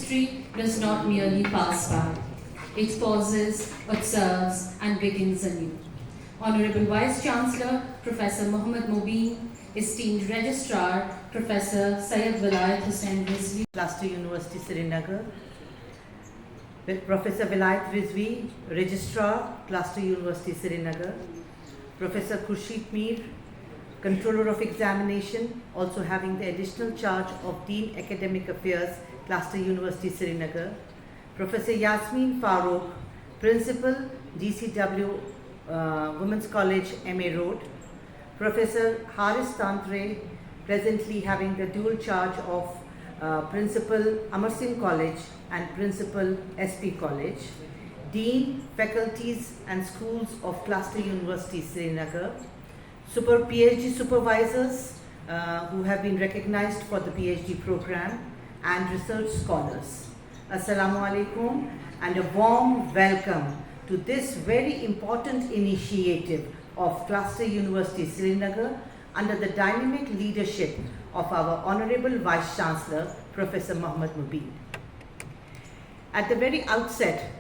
history does not merely pass by. It pauses, observes, and begins anew. Honorable Vice Chancellor, Professor Mohammad Mobeen, esteemed Registrar, Professor Syed Vilayat Hussain Rizvi, Cluster University, Srinagar, Professor Vilayat Rizvi, Registrar, Cluster University, Srinagar, Professor Khurshid Mir, Controller of Examination, also having the additional charge of Dean Academic Affairs, Cluster University, Srinagar, Professor Yasmin Farooq, Principal, GCW Women's College, MA Road, Professor Haris Tantre, presently having the dual charge of Principal, Amar Singh College and Principal, SP College, Dean, Faculties and Schools of Cluster University, Srinagar, PhD supervisors who have been recognized for the PhD program, and research scholars. Assalamu alaikum and a warm welcome to this very important initiative of Cluster University, Srinagar under the dynamic leadership of our Honorable Vice Chancellor, Professor Mohammad Mobeen. At the very outset,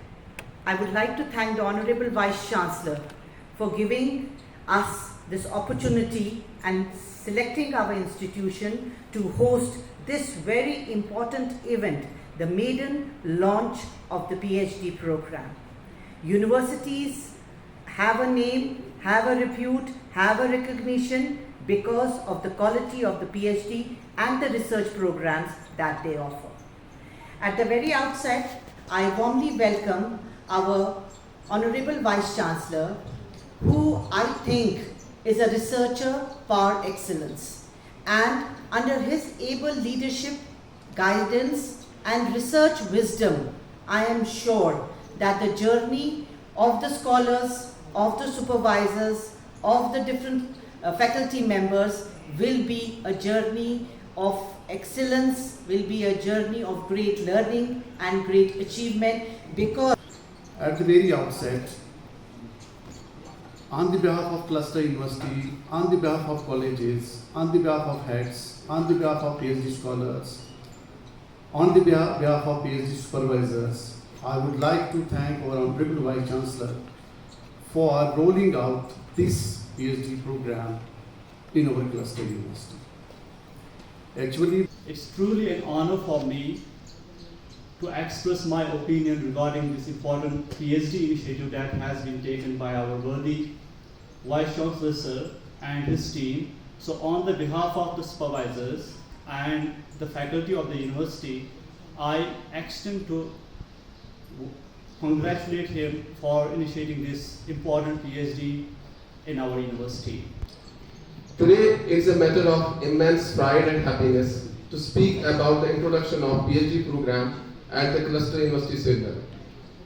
I would like to thank the Honorable Vice Chancellor for giving us this opportunity and selecting our institution to host this very important event, the maiden launch of the PhD program. Universities have a name, have a repute, have a recognition because of the quality of the PhD and the research programs that they offer. At the very outset, I warmly welcome our Honorable Vice Chancellor, who I think is a researcher par excellence, and under his able leadership, guidance and research wisdom, I am sure that the journey of the scholars, of the supervisors, of the different faculty members will be a journey of excellence, will be a journey of great learning and great achievement, because at the very outset, on the behalf of Cluster University, on the behalf of colleges, on the behalf of heads, on the behalf of PhD scholars, on the behalf of PhD supervisors, I would like to thank our Honorable Vice Chancellor for rolling out this PhD program in our Cluster University. Actually, it's truly an honor for me to express my opinion regarding this important PhD initiative that has been taken by our worthy Vice Chancellor Sir and his team. So on the behalf of the supervisors and the faculty of the university, I extend to congratulate him for initiating this important PhD in our university. Today is a matter of immense pride and happiness to speak about the introduction of PhD program at the Cluster University, Srinagar.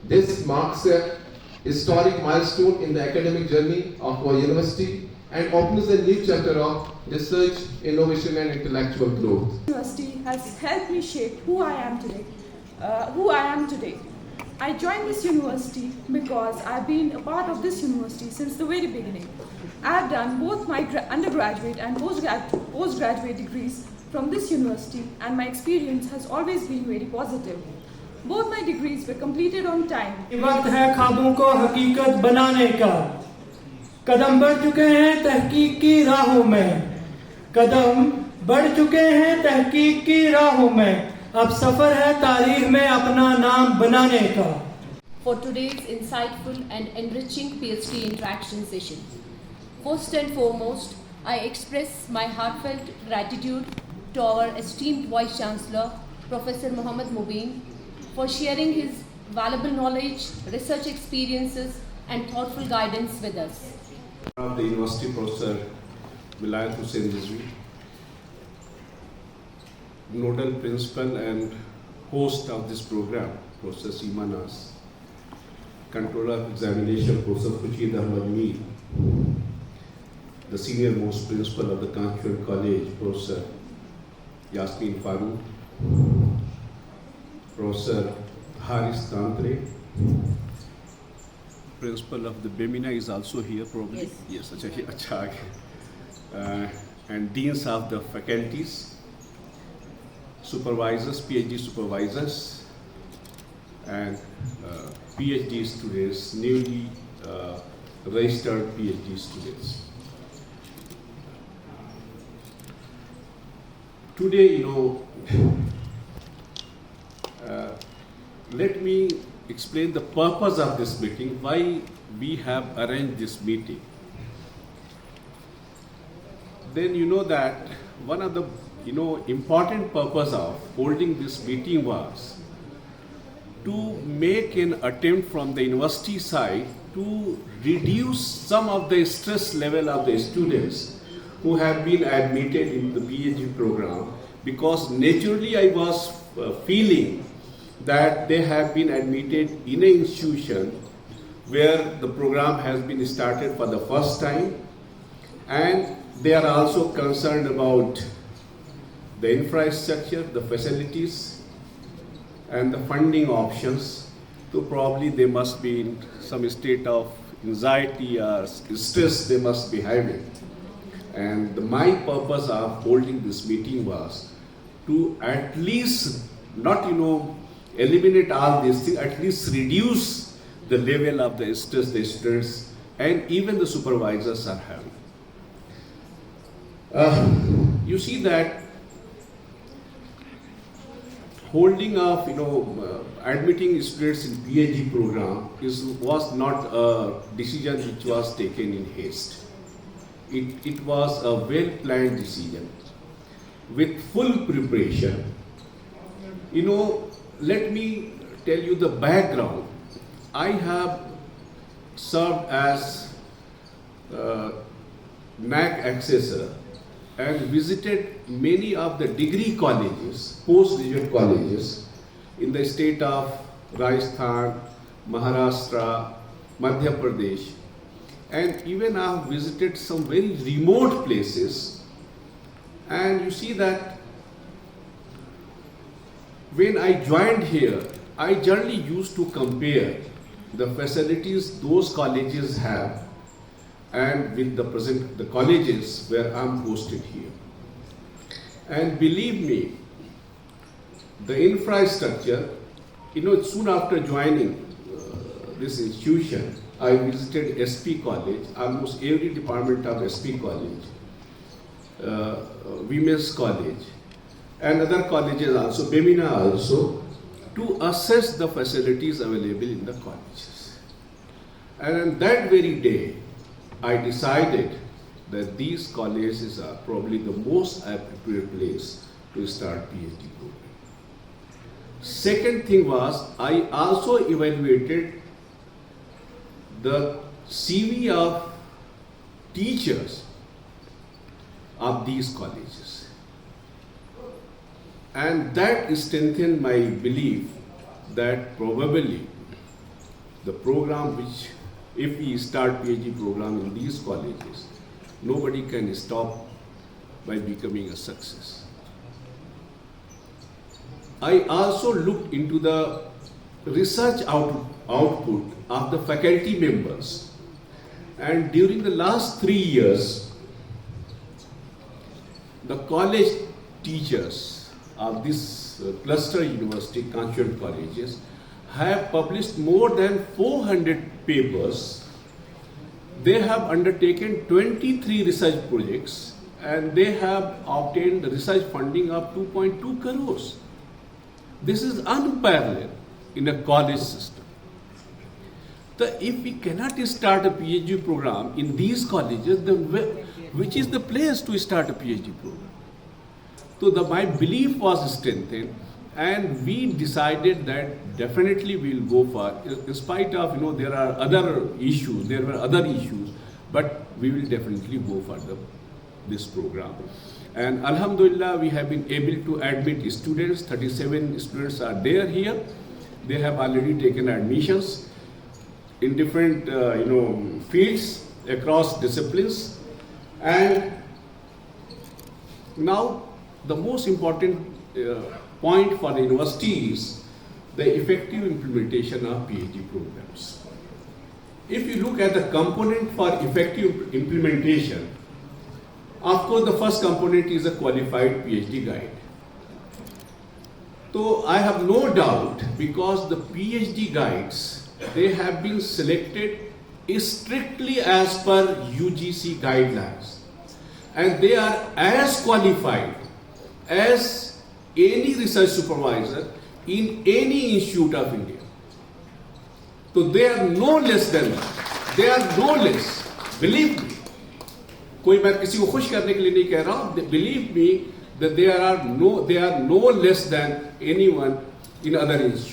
This marks a historic milestone in the academic journey of our university and opens a new chapter of research, innovation and intellectual growth. University has helped me shape who I am today. I joined this university because I've been a part of this university since the very beginning. I have done both my undergraduate and postgraduate degrees from this university, and my experience has always been very positive. Both my degrees were completed on time. वक्त है ख्वाबों को हकीकत बनाने का, कदम बढ़ चुके हैं तहकीक की राहों में, कदम बढ़ चुके हैं तहकीक की राहों में, अब सफर है तारीख में अपना नाम बनाने का. for today's insightful and enriching PhD interaction session. First and foremost, I express my heartfelt gratitude to our esteemed Vice Chancellor, Professor Mohammad Mobeen, for sharing his valuable knowledge, research experiences, and thoughtful guidance with us. Of the University, Professor Vilayat Hussain Rizvi, Nodal Principal and host of this program, Professor Seema Nas, Controller of Examination, Professor Khurshid Ahmed Mir, the Senior Most Principal of the Constituent College, Professor Yasmin Farooq, Professor Haris Tantre, Principal of the BEMINA is also here probably. Yes. And Deans of the faculties, supervisors, PhD supervisors, and PhD students, newly registered PhD students. Today, let me explain the purpose of this meeting, why we have arranged this meeting. Then you know that one of the important purpose of holding this meeting was to make an attempt from the university side to reduce some of the stress level of the students who have been admitted in the PhD program, because naturally I was feeling that they have been admitted in an institution where the program has been started for the first time, and they are also concerned about the infrastructure, the facilities, and the funding options. So probably they must be in some state of anxiety or stress they must be having. And my purpose of holding this meeting was to at least not eliminate all these things, at least reduce the level of the stress the students and even the supervisors are having. You see that holding of admitting students in PhD program was not a decision which was taken in haste. It was a well-planned decision with full preparation. Let me tell you the background. I have served as NAC accessor and visited many of the degree colleges, postgraduate colleges in the state of Rajasthan, Maharashtra, Madhya Pradesh, and even I have visited some very remote places. And you see that when I joined here, I generally used to compare the facilities those colleges have and with the colleges where I'm posted here. And believe me, the infrastructure, soon after joining this institution, I visited SP College, almost every department of SP College, Women's College, and other colleges also, BEMINA also, to assess the facilities available in the colleges. And on that very day, I decided that these colleges are probably the most appropriate place to start PhD program. Second thing was, I also evaluated the CV of teachers of these colleges. And that strengthened my belief that probably the program which, if we start PhD program in these colleges, nobody can stop by becoming a success. I also looked into the research output of the faculty members, and during the last 3 years, the college teachers of this cluster university, constituent colleges, have published more than 400 papers. They have undertaken 23 research projects, and they have obtained the research funding of 2.2 crores. This is unparalleled in a college system. So if we cannot start a PhD program in these colleges, then which is the place to start a PhD program? So my belief was strengthened, and we decided that definitely we will go for, in spite of there are other issues, there were other issues, but we will definitely go for this program. And Alhamdulillah, we have been able to admit students. 37 students are there here. They have already taken admissions in different fields across disciplines. And now the most important point for the university is the effective implementation of PhD programs. If you look at the component for effective implementation, of course the first component is a qualified PhD guide. So So I have no doubt, because the PhD guides, they have been selected strictly as per UGC guidelines, and they are as qualified as any research supervisor in any institute of India. So they are no less than that. They are no less. Believe me. कोई मैं किसी को खुश करने के लिए नहीं कह रहा हूं. Believe me that they are no less than anyone in other institutes.